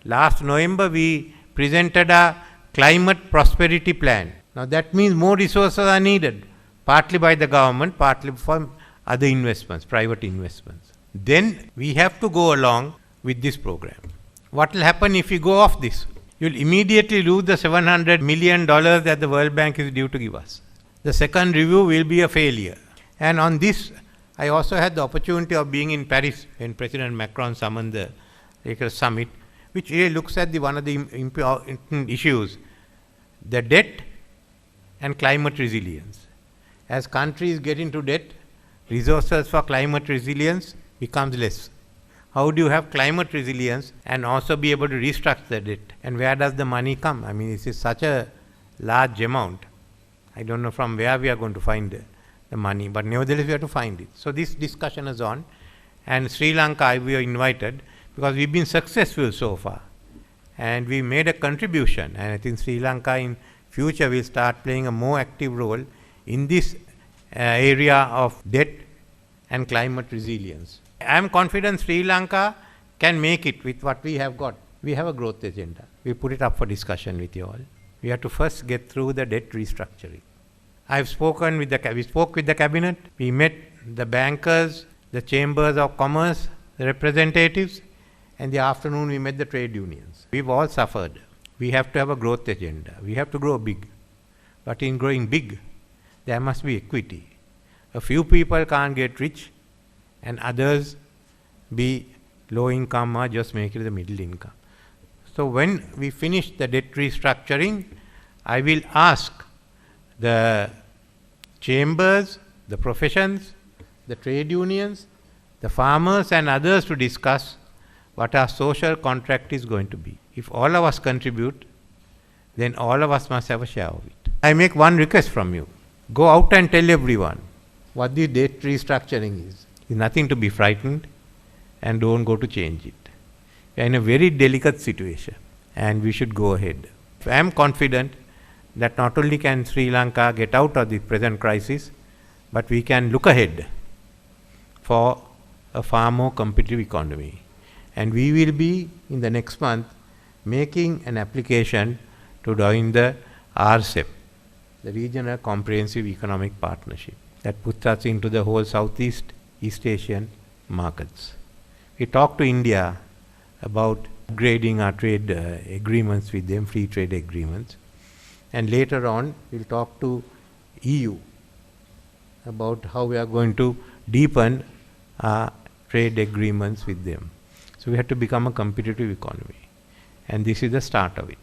Last November, we presented a climate prosperity plan. Now that means more resources are needed, partly by the government, partly from other investments, private investments. Then we have to go along with this program. What will happen if we go off this? You will immediately lose the $700 million that the World Bank is due to give us. The second review will be a failure. And on this, I also had the opportunity of being in Paris when President Macron summoned the summit, which really looks at one of the important issues, the debt and climate resilience. As countries get into debt, resources for climate resilience becomes less. How do you have climate resilience and also be able to restructure the debt? And where does the money come? I mean, this is such a large amount. I don't know from where we are going to find the money, but nevertheless we have to find it. So this discussion is on, and Sri Lanka we are invited because we've been successful so far. And we made a contribution, and I think Sri Lanka in future will start playing a more active role in this area of debt and climate resilience. I am confident Sri Lanka can make it with what we have got. We have a growth agenda. We put it up for discussion with you all. We have to first get through the debt restructuring. We spoke with the cabinet. We met the bankers, the chambers of commerce, the representatives, and the afternoon we met the trade unions. We've all suffered. We have to have a growth agenda. We have to grow big. But in growing big, there must be equity. A few people can't get rich and others be low income or just make it the middle income. So when we finish the debt restructuring, I will ask the chambers, the professions, the trade unions, the farmers and others to discuss what our social contract is going to be. If all of us contribute, then all of us must have a share of it. I make one request from you. Go out and tell everyone what the debt restructuring is. It's nothing to be frightened, and don't go to change it. We are in a very delicate situation and we should go ahead. I am confident that not only can Sri Lanka get out of the present crisis, but we can look ahead for a far more competitive economy. And we will be in the next month making an application to join the RCEP, the Regional Comprehensive Economic Partnership, that puts us into the whole Southeast East Asian markets. We talked to India about upgrading our trade agreements with them, free trade agreements. And later on, we'll talk to EU about how we are going to deepen our trade agreements with them. So we have to become a competitive economy. And this is the start of it.